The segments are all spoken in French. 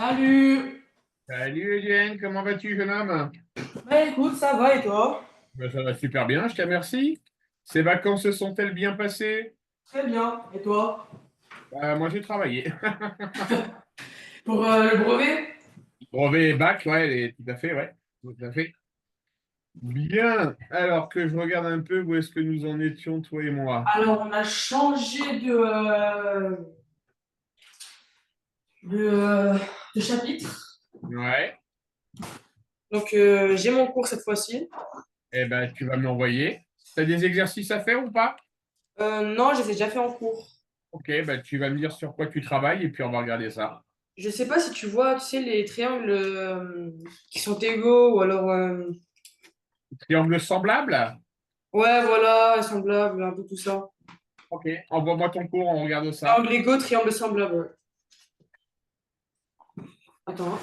Salut! Salut Eliane, comment vas-tu, jeune homme? Bah écoute, ça va et toi? Ben, ça va super bien, je te remercie. Ces vacances se sont-elles bien passées? Très bien. Et toi? Moi, j'ai travaillé. Pour le brevet? Brevet et bac, ouais, tout à fait, ouais. Tout à fait. Bien. Alors que je regarde un peu où est-ce que nous en étions, toi et moi. Alors, on a changé de, euh, de chapitre. Ouais. Donc, j'ai mon cours cette fois-ci. Eh ben, tu vas me l'envoyer. Tu as des exercices à faire ou pas? Non, je les ai déjà fait en cours. Ok, ben, tu vas me dire sur quoi tu travailles et puis on va regarder ça. Je sais pas si tu vois, tu sais, les triangles qui sont égaux ou alors. Triangle semblable? Ouais, voilà, semblables, un peu tout ça. Ok, envoie-moi ton cours, on regarde ça. Triangle égaux, triangle semblable. Ouais. Attends, hein.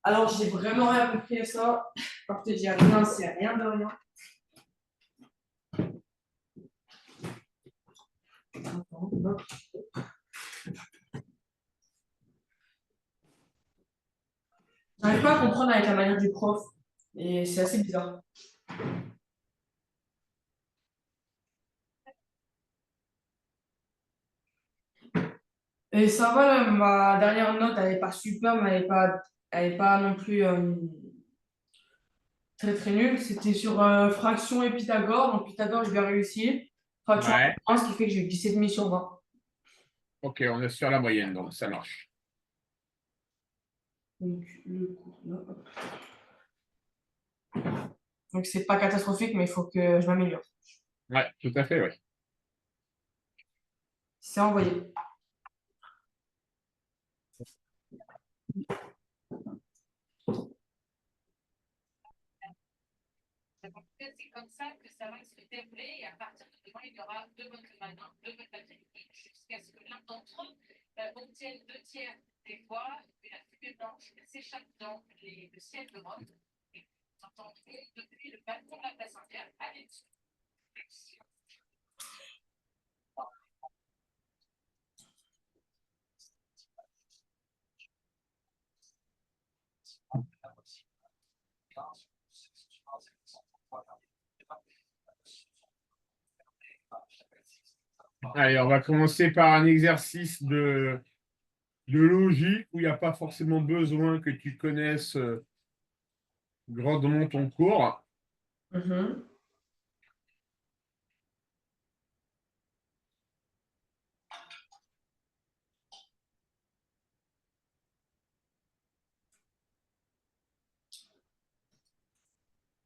Alors, j'ai vraiment rien compris à ça. Par te dire rien, c'est rien de rien. Attends, hop. J'arrive pas à comprendre avec la manière du prof. Et c'est assez bizarre. Et ça va, là, ma dernière note, elle n'est pas super, mais elle est pas non plus très très nulle. C'était sur fraction et Pythagore. Donc Pythagore, je vais réussir. Fraction Ouais. 1, ce qui fait que j'ai eu 17,5 sur 20. Ok, on est sur la moyenne, donc ça marche. Donc le cours là, hop. Donc c'est pas catastrophique, mais il faut que je m'améliore. Ouais, tout à fait, oui. C'est envoyé. Donc, c'est comme ça que ça va se dérouler et à partir de demain, il y aura deux votes maintenant, deux votes alternatives jusqu'à ce que l'un d'entre eux obtienne deux tiers des voix et la fumée blanche s'échappe dans le ciel de Rome. Et vous entendrez depuis le balcon de la place entière. Allez, Allez, on va commencer par un exercice de logique où il n'y a pas forcément besoin que tu connaisses grandement ton cours. Mhm.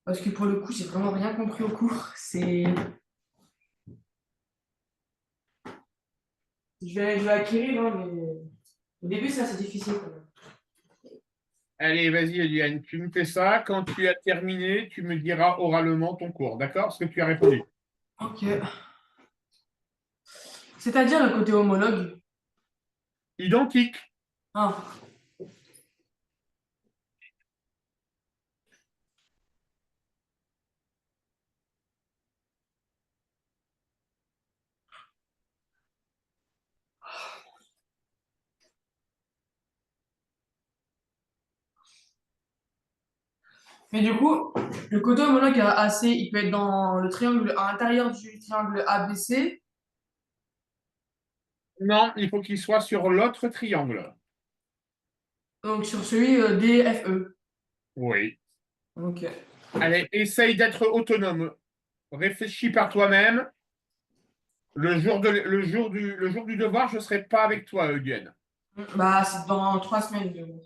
Parce que pour le coup, j'ai vraiment rien compris au cours. Je vais acquérir, hein, mais au début, c'est assez difficile quand même. Allez, vas-y, Eliane, tu me fais ça. Quand tu as terminé, tu me diras oralement ton cours, d'accord? Ce que tu as répondu. Ok. C'est-à-dire le côté homologue. Identique. Ah. Mais du coup, le côté homologue AC, il peut être dans le triangle à l'intérieur du triangle ABC. Non, il faut qu'il soit sur l'autre triangle. Donc sur celui DFE. Oui. Ok. Allez, essaye d'être autonome. Réfléchis par toi-même. Le jour du devoir, je ne serai pas avec toi, Eliane. Bah, c'est dans 3 semaines.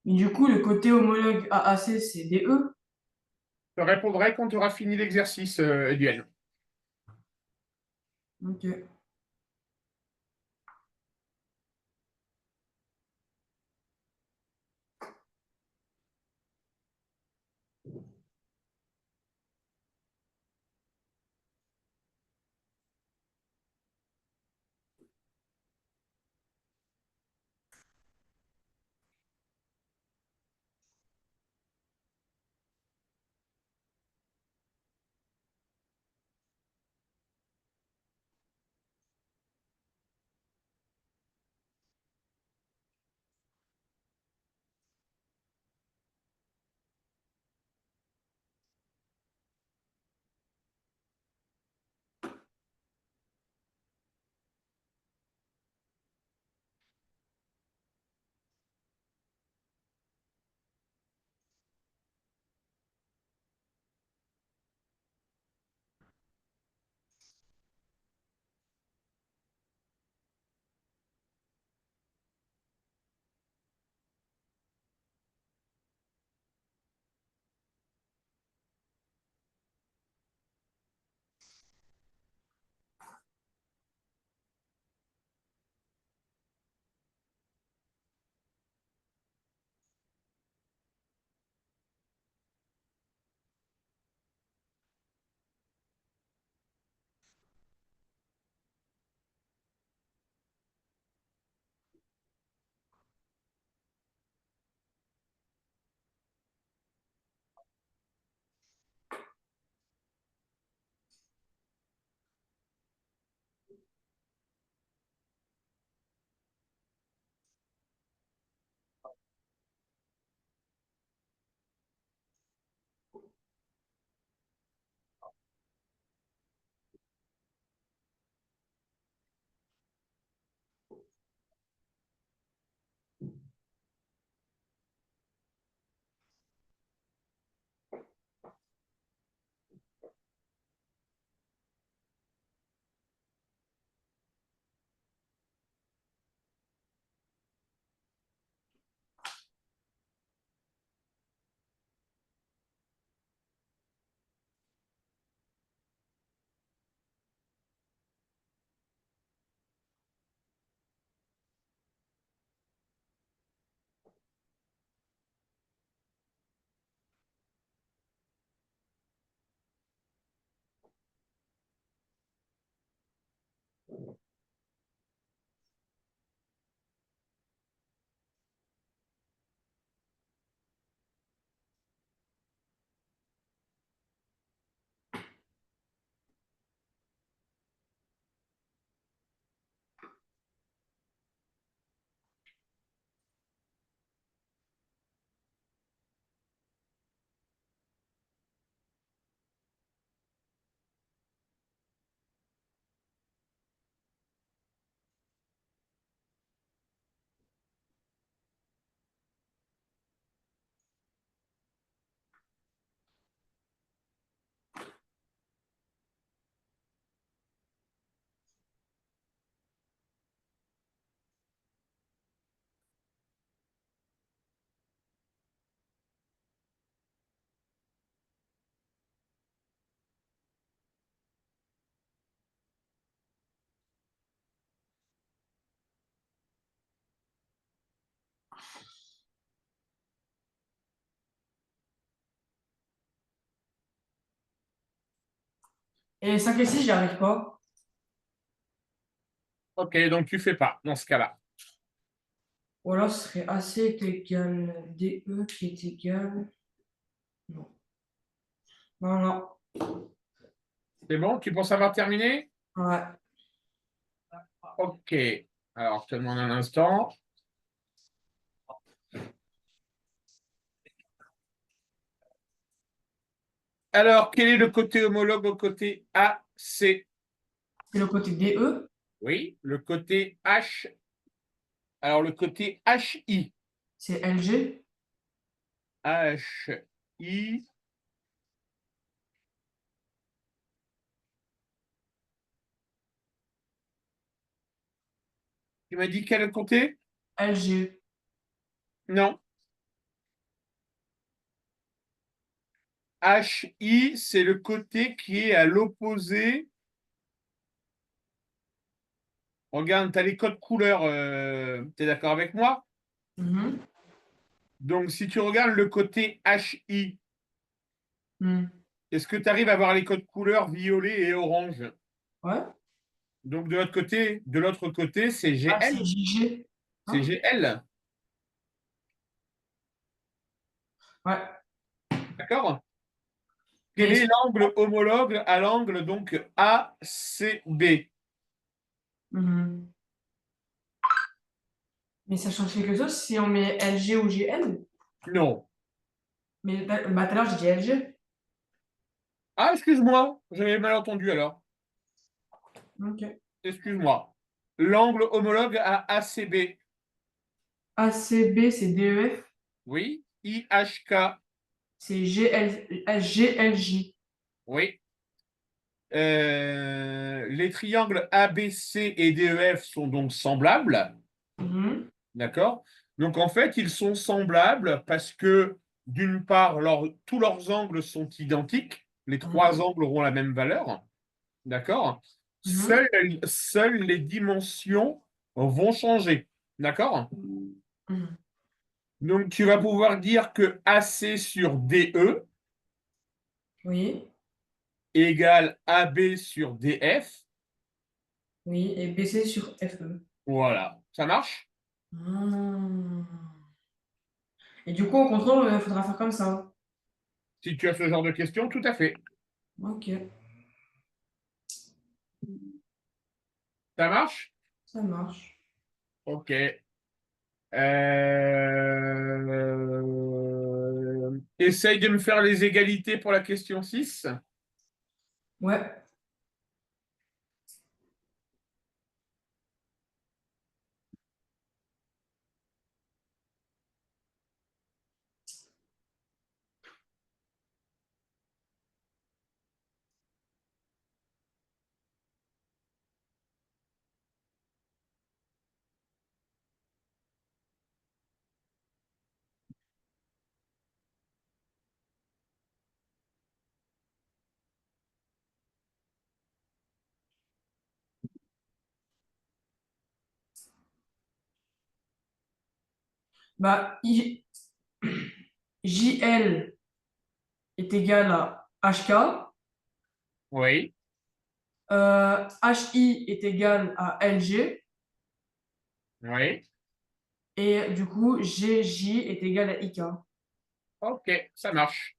Mais du coup, le côté homologue AAC, c'est DE. Je répondrai quand tu auras fini l'exercice, Eduel. Ok. Et 5 et 6, j'y arrive pas. Ok, donc tu fais pas dans ce cas-là. Ou alors, ce serait AC est égal DE qui est égal. Non. Non, non. C'est bon, tu penses avoir terminé? Ouais. Ok. Alors, je te demande un instant. Alors, quel est le côté homologue au côté AC? C'est le côté DE. Oui, le côté H. Alors, le côté HI. C'est LG. HI. Tu m'as dit quel côté? LG. Non. HI, c'est le côté qui est à l'opposé. Regarde, tu as les codes couleurs. Tu es d'accord avec moi? Mhm. Donc, si tu regardes le côté HI, Mhm. est-ce que tu arrives à voir les codes couleurs violet et orange? Ouais. Donc, de l'autre côté, c'est Ah, c'est GL. JG. C'est Hein? GL. Ouais. D'accord? Quel Mais, est l'angle homologue à l'angle donc ACB? Mhm. Mais ça change quelque chose si on met LG ou GL? Non. Mais bah, tout à l'heure, j'ai dit LG. Ah, excuse-moi, j'avais mal entendu alors. Ok. Excuse-moi. L'angle homologue à ACB. ACB, c'est DEF. Oui. IHK. C'est GLJ. Oui. Les triangles ABC et DEF sont donc semblables. Mhm. D'accord? Donc en fait, ils sont semblables parce que d'une part, tous leurs angles sont identiques. Les trois Mhm. angles auront la même valeur. D'accord? Mhm. Seules les dimensions vont changer. D'accord? Mhm. Donc tu vas pouvoir dire que AC sur DE Oui. égale AB sur DF. Oui. Et BC sur FE. Voilà. Ça marche? Ah. Et du coup, au contrôle, il faudra faire comme ça. Si tu as ce genre de questions, tout à fait. Ok. Ça marche? Ça marche. Ok. Essaye de me faire les égalités pour la question 6. Ouais. Bah, JL est égal à HK. Oui, HI est égal à LG. oui. Et du coup, GJ est égal à IK. Ok, ça marche.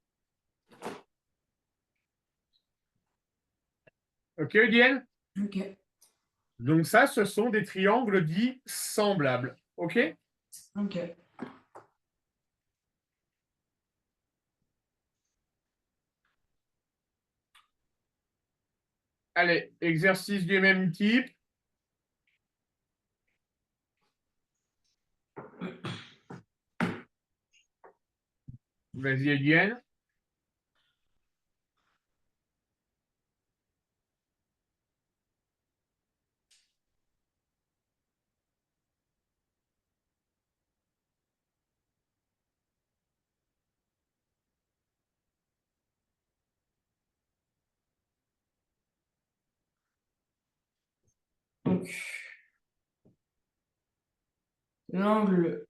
Ok, Diane? Ok. Donc ça, ce sont des triangles dits semblables. Ok? Ok. Allez, exercice du même type. Vas-y, Diane. Donc, l'angle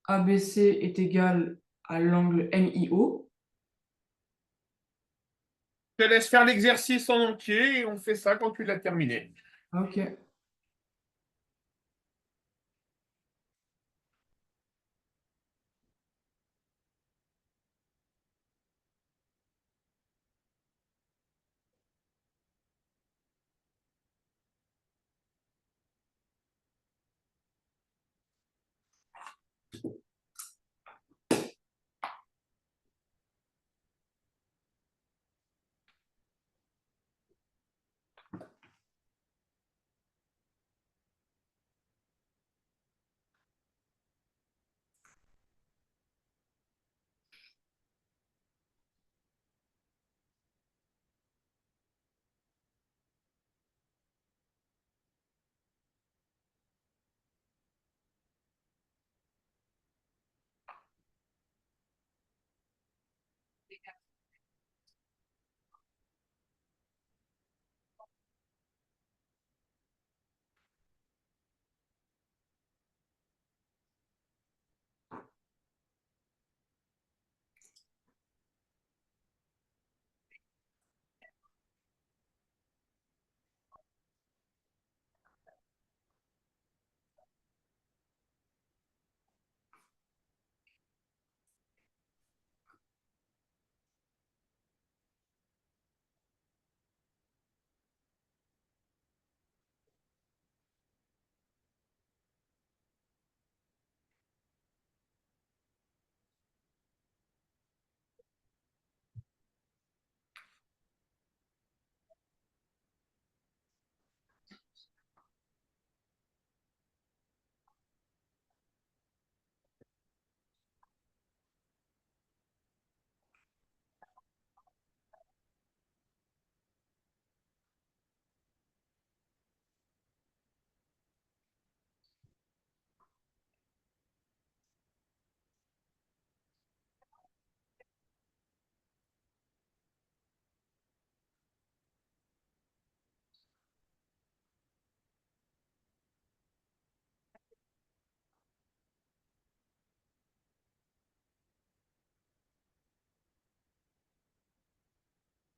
ABC est égal à l'angle MIO. Je te laisse faire l'exercice en entier et on fait ça quand tu l'as terminé. Ok.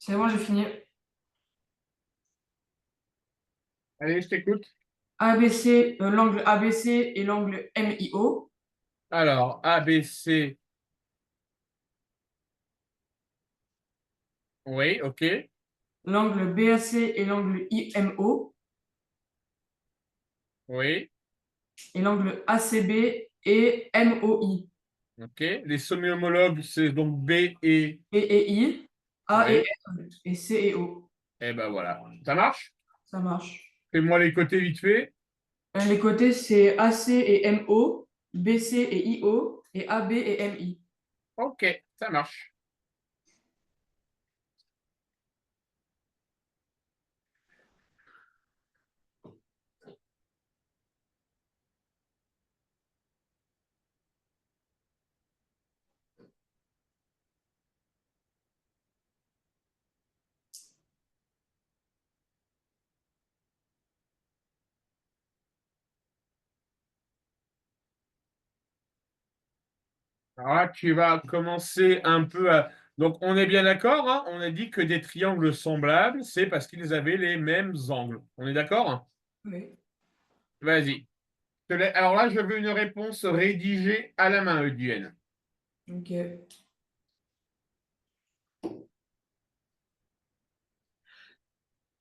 C'est bon, j'ai fini. Allez, je t'écoute. ABC, l'angle ABC et l'angle MIO. Alors, ABC. Oui, ok. L'angle BAC et l'angle IMO. Oui, Et l'angle ACB et MOI. ok. Les semi-homologues, c'est donc B et. Et I. A et Oui. M. Et C et O. Et ben voilà. Ça marche? Ça marche. Fais-moi les côtés vite fait. Les côtés, c'est AC et MO, BC et IO, et AB et MI. Ok, ça marche. Alors là, tu vas commencer un peu à. Donc, on est bien d'accord, hein, on a dit que des triangles semblables, c'est parce qu'ils avaient les mêmes angles. On est d'accord? Oui. Vas-y. Alors là, je veux une réponse rédigée à la main, Eudienne. Ok.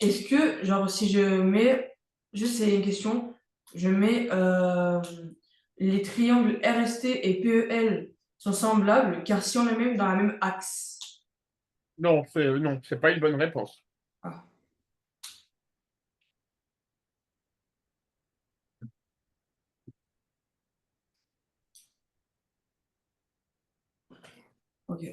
Est-ce que, genre, si je mets, juste c'est une question, je mets les triangles RST et PEL sont semblables car si on les met dans la même axe. Non, c'est pas une bonne réponse. Ah, ok.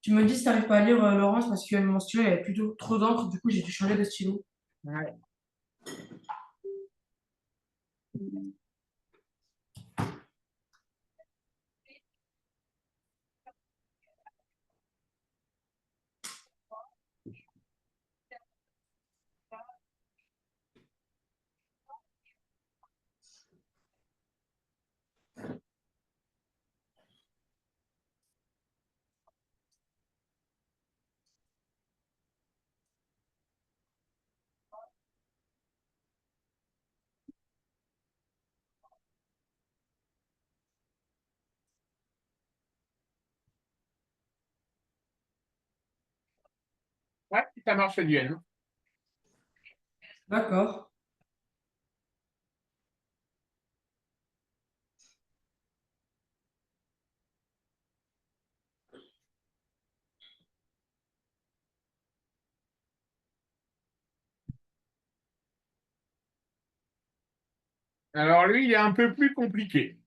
Tu me dis si tu n'arrives pas à lire, Laurence, parce que mon stylo il avait plutôt trop d'encre, du coup j'ai dû changer de stylo. Ouais. Ouais, ça marche Duane. D'accord. Alors lui, il est un peu plus compliqué.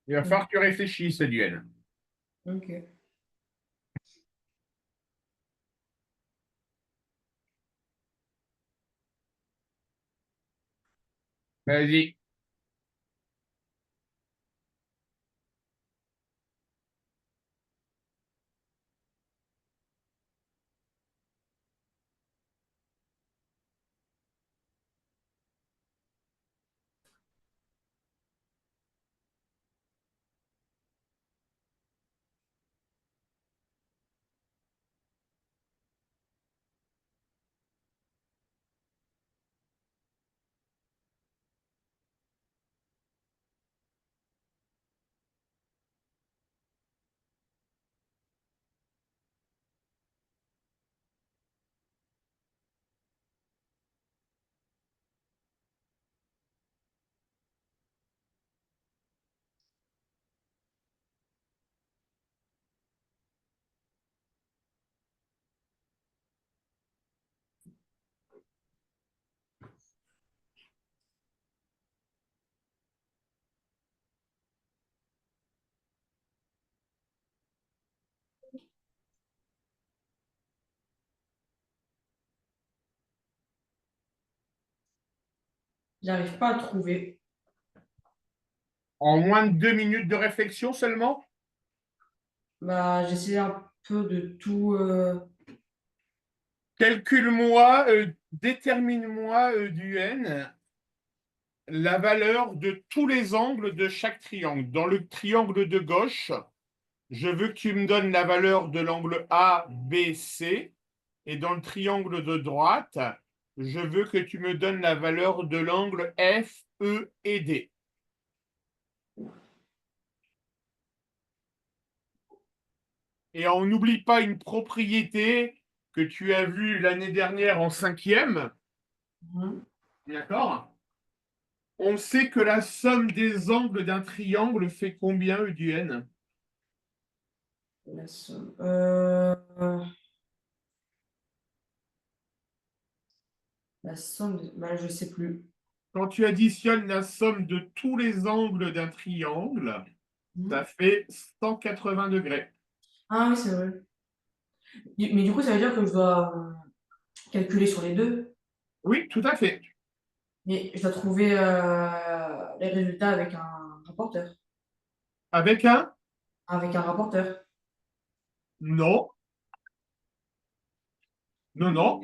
Il va falloir que tu réfléchisses, Duane. Ok. Vas-y. J'arrive pas à trouver. En moins de 2 minutes de réflexion seulement? Bah, j'essaie un peu de tout. Calcule-moi, détermine-moi, Duane, la valeur de tous les angles de chaque triangle. Dans le triangle de gauche, je veux que tu me donnes la valeur de l'angle A, B, C. Et dans le triangle de droite, je veux que tu me donnes la valeur de l'angle F, E et D. Et on n'oublie pas une propriété que tu as vue l'année dernière en cinquième. D'accord? On sait que la somme des angles d'un triangle fait combien, Eudienne? La somme. La somme. Bah, je sais plus. Quand tu additionnes la somme de tous les angles d'un triangle, ça fait 180 degrés. Ah oui, c'est vrai. Mais du coup, ça veut dire que je dois calculer sur les deux. Oui, tout à fait. Mais je dois trouver les résultats avec un rapporteur. Avec un? Avec un rapporteur. Non, non, non.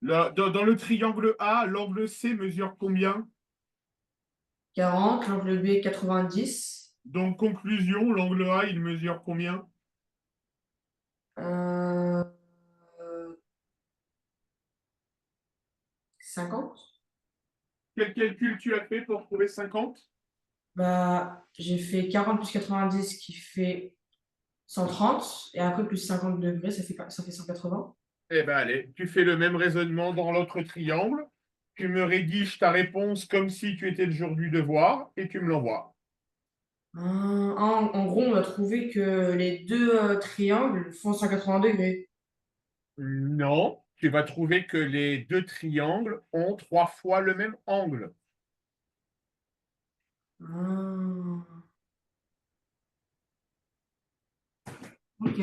Dans le triangle A, l'angle C mesure combien? 40, l'angle B 90, Donc, conclusion, l'angle A, il mesure combien? euh, 50. Quel calcul tu as fait pour trouver 50? Bah, j'ai fait 40 plus 90 qui fait 130. Et après, plus 50 degrés, ça fait 180. Eh bien, allez, tu fais le même raisonnement dans l'autre triangle. Tu me rédiges ta réponse comme si tu étais le jour du devoir et tu me l'envoies. En gros, on a trouvé que les deux triangles font 180 degrés. Non, tu vas trouver que les deux triangles ont 3 fois le même angle. Ah, ok.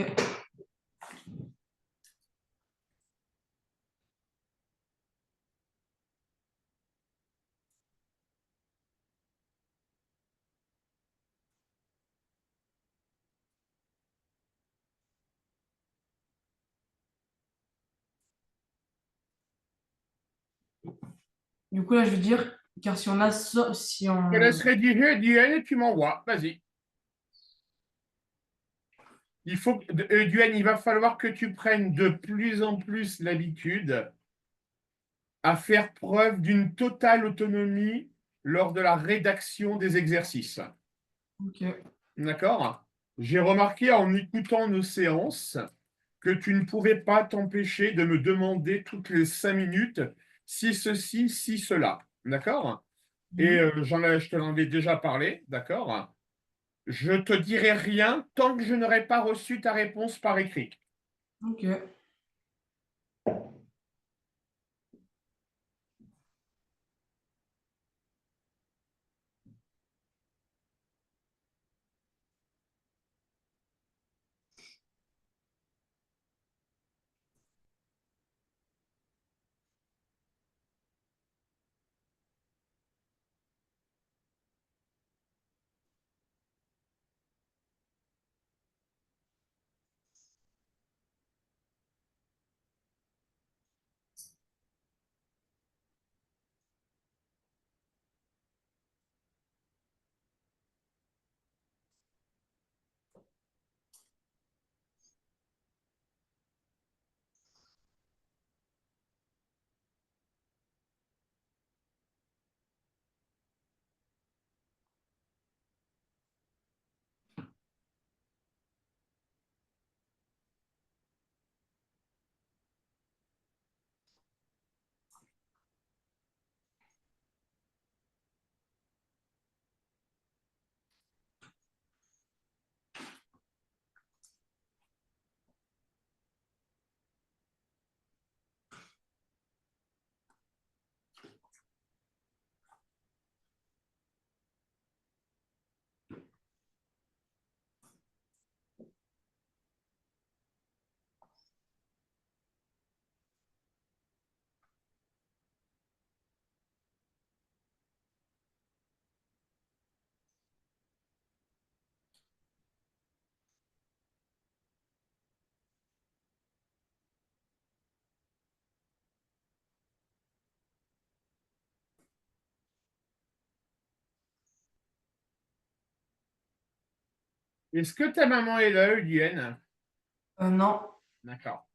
Du coup, là, je veux dire, car si on a, si Je te on, laisse rédiger Duane et tu m'envoies. Vas-y. Duane, il va falloir que tu prennes de plus en plus l'habitude à faire preuve d'une totale autonomie lors de la rédaction des exercices. ok, D'accord? J'ai remarqué en écoutant nos séances que tu ne pouvais pas t'empêcher de me demander toutes les 5 minutes si ceci, si cela. D'accord? Et je te l'en ai déjà parlé. D'accord? Je te dirai rien tant que je n'aurai pas reçu ta réponse par écrit. ok. Est-ce que ta maman est là, Eugène? Non. D'accord.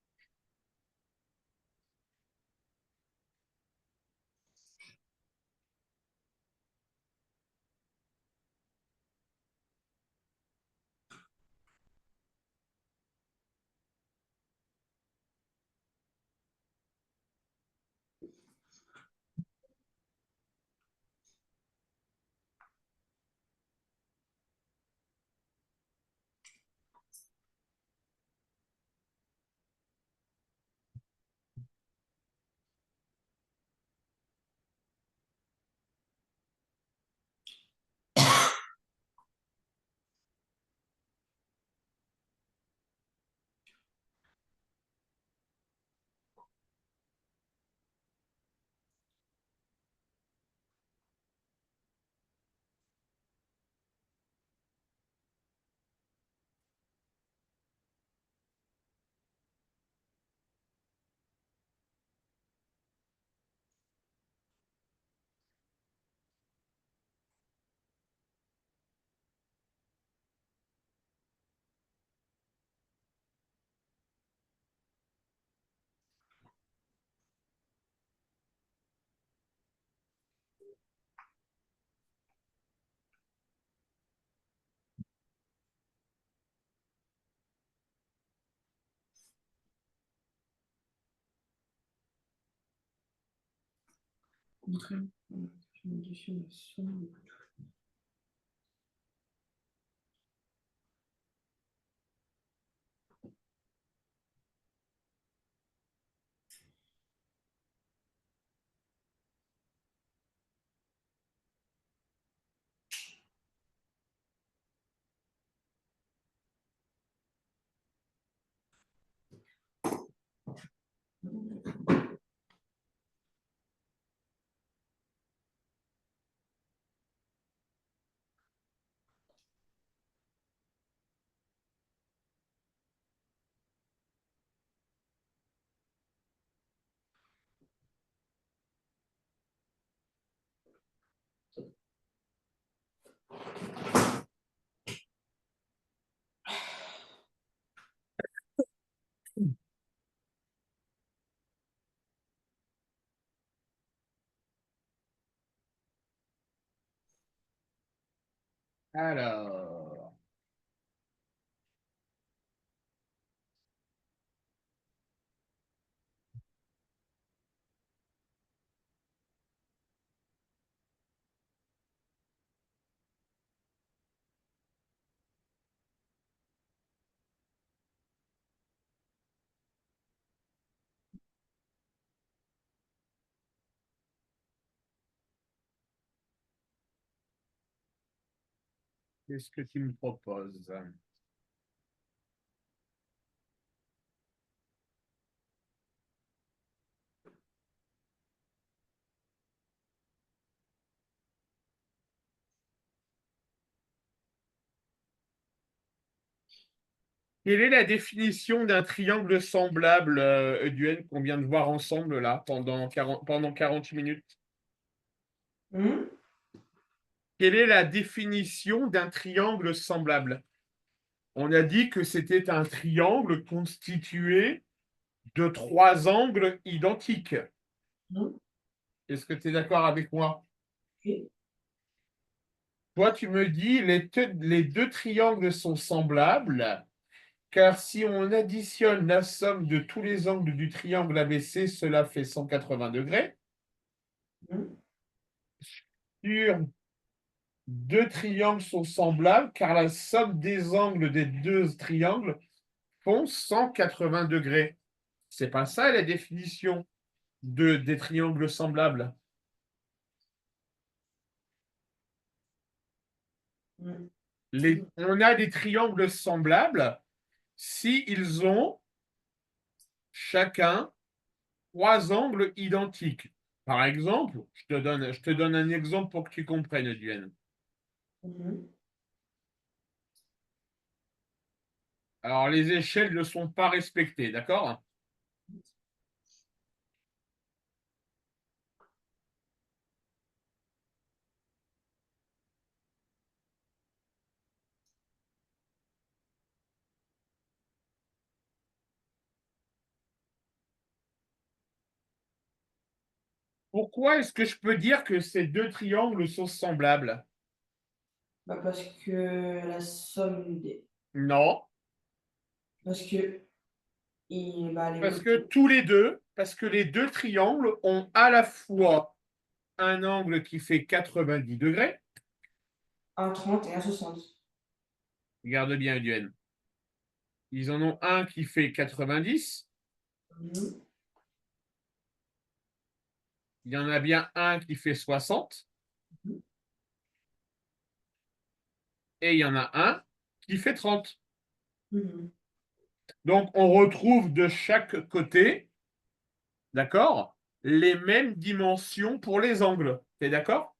Alors, qu'est-ce que tu me proposes? Quelle est la définition d'un triangle semblable, Euduen, qu'on vient de voir ensemble là pendant 40 minutes? Hmm. Quelle est la définition d'un triangle semblable? On a dit que c'était un triangle constitué de trois angles identiques. Hmm. Est-ce que tu es d'accord avec moi? Ok. Toi, tu me dis les deux triangles sont semblables, car si on additionne la somme de tous les angles du triangle ABC, cela fait 180 degrés. Hmm. Sur deux triangles sont semblables, car la somme des angles des deux triangles font 180 degrés. C'est pas ça la définition des triangles semblables. Hmm. On a des triangles semblables si ils ont chacun trois angles identiques. Par exemple, je te donne un exemple pour que tu comprennes, Duane. Hmm. Alors, les échelles ne sont pas respectées, d'accord? Pourquoi est-ce que je peux dire que ces deux triangles sont semblables? Bah, parce que la somme des. Non, Parce que. Bah, parce que les deux triangles ont à la fois un angle qui fait 90 degrés. un 30 et un 60. Regarde bien, Duane. Ils en ont un qui fait 90. Hmm. Il y en a bien un qui fait 60. Et il y en a un qui fait 30. Hmm. Donc, on retrouve de chaque côté, d'accord, les mêmes dimensions pour les angles. Tu es d'accord?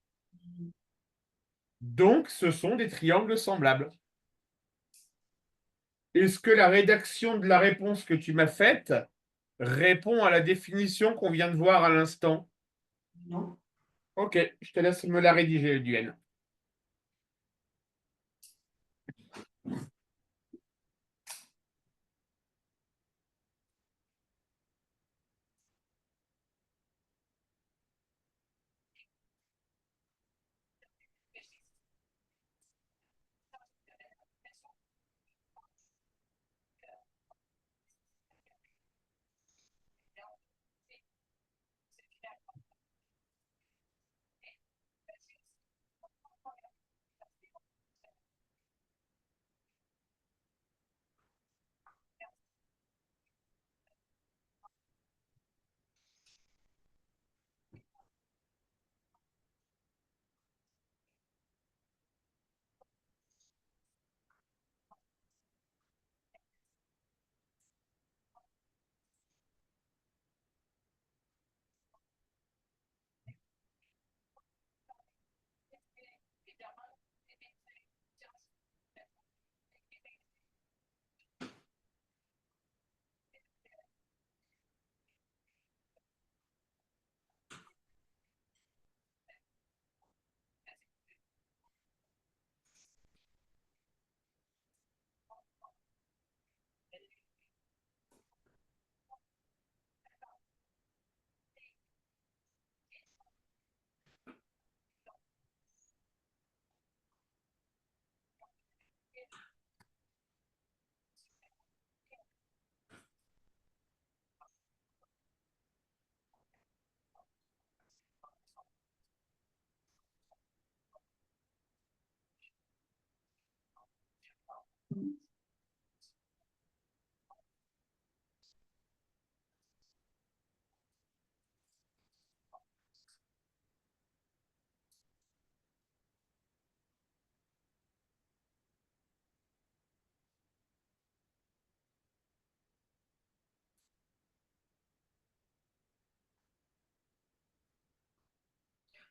Donc, ce sont des triangles semblables. Est-ce que la rédaction de la réponse que tu m'as faite répond à la définition qu'on vient de voir à l'instant? Non. Ok, je te laisse me la rédiger, Duane.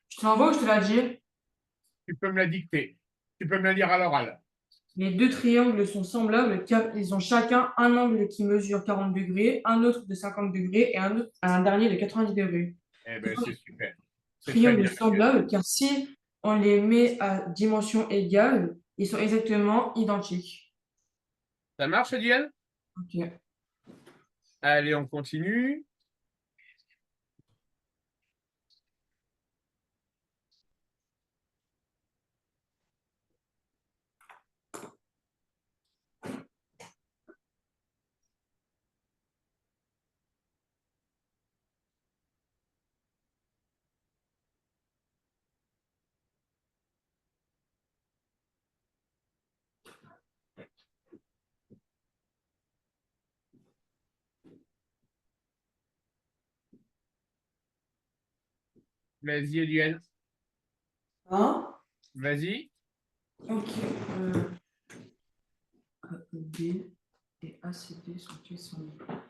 Je te l'envoie ou je te la dis? Tu peux me la dicter. Tu peux me la lire à l'oral. Les deux triangles sont semblables car ils ont chacun un angle qui mesure 40 degrés, un autre de 50 degrés et un dernier de 90 degrés. Eh bien, c'est super. C'est très Triangles bien, Duane. semblables car si on les met à dimension égale, ils sont exactement identiques. Ça marche, Duane? Ok. Allez, on continue. Vas-y, Duane. Hein? Vas-y. Ok. B et ACD sont-ils semblables?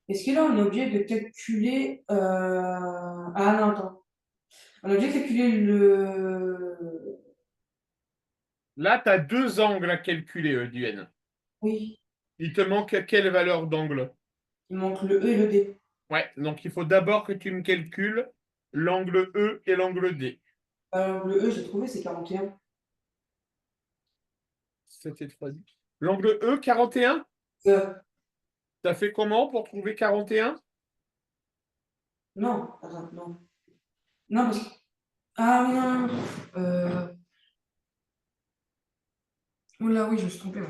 Est-ce que là, on est obligé de calculer. Ah non, attends. On est obligé de calculer le. Là, tu as deux angles à calculer, Duane. Oui, Il te manque quelle valeur d'angle? il manque le E et le D. Ouais, donc il faut d'abord que tu me calcules l'angle E et l'angle D. Alors, le E, j'ai trouvé, c'est 41. C'était trop vite. L'angle E, 41. Euh, T'as fait comment pour trouver 41? non, attends, non. Non, parce que. Ah oui, non, non. Oula, oui, je me suis trompée, là.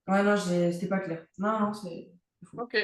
Ouais, non, c'était pas clair. Non, non, c'est faux. Ok.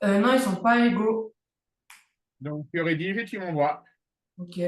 Non, ils sont pas égaux. Donc, tu rédiges et tu m'envoies. Ok.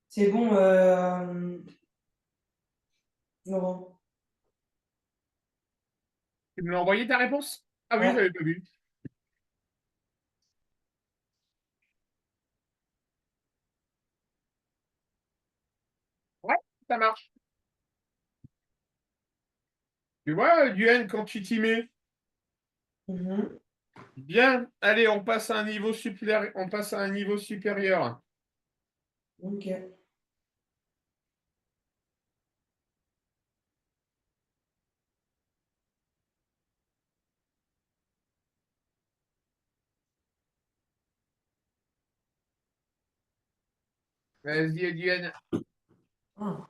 C'est bon, Laurent. Tu me l'as envoyé ta réponse? Ah oui, Ouais. j'avais pas vu. Ouais, ça marche. Tu vois, Duane, quand tu t'y mets. Mhm. Bien, allez, on passe à un niveau supérieur. On passe à un niveau supérieur. Ok. Vas-y, Duane. Ah.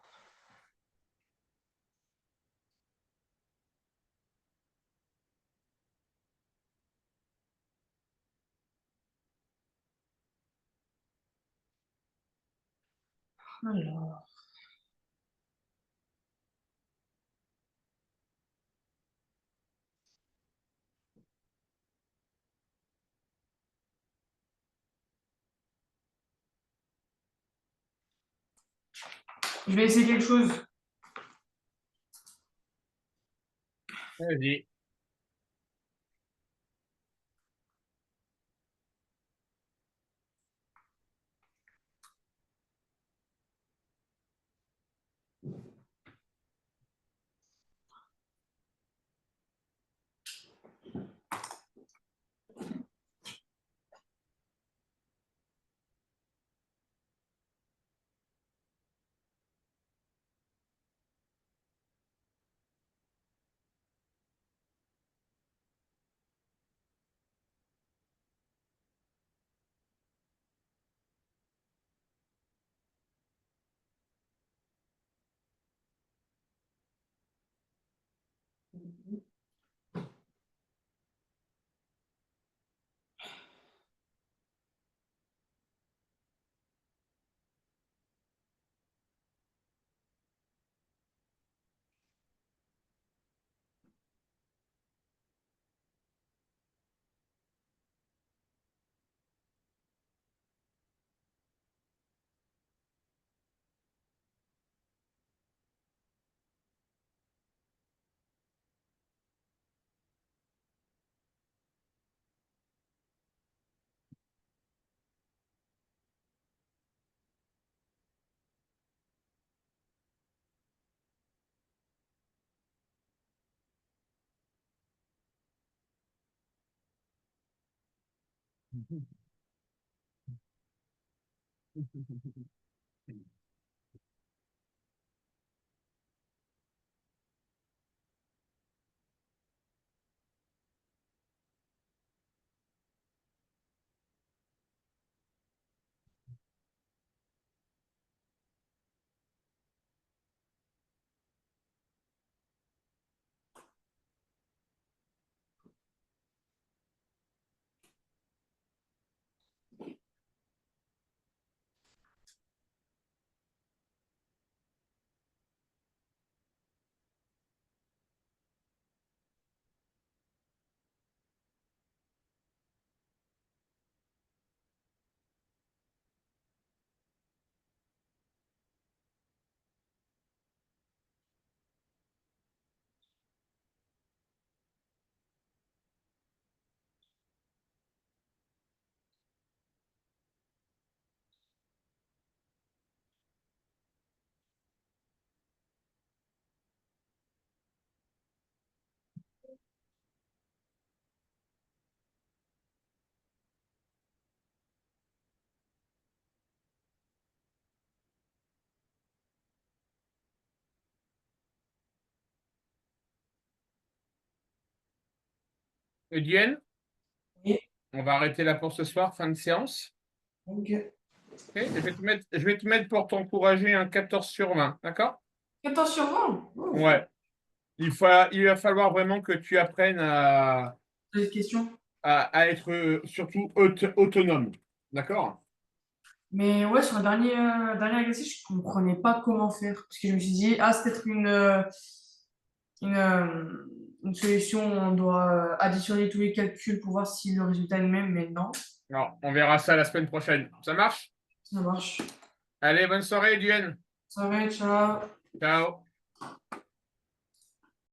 Alors. Je vais essayer quelque chose. Vas-y. Diane, Et, on va arrêter là pour ce soir, fin de séance. ok. Ok, je vais te mettre pour t'encourager un 14 sur 20, d'accord? 14 sur 20. Oh, Ouais. Il va falloir vraiment que tu apprennes cette question. à être surtout autonome. D'accord? Mais ouais, sur le dernier exercice, je comprenais pas comment faire. Parce que je me suis dit, ah, c'est peut-être une, euh, une solution où on doit additionner tous les calculs pour voir si le résultat est le même, mais non, Alors, on verra ça la semaine prochaine. Ça marche? ça marche. Allez, bonne soirée, Duane. Ça va, ciao. Ciao.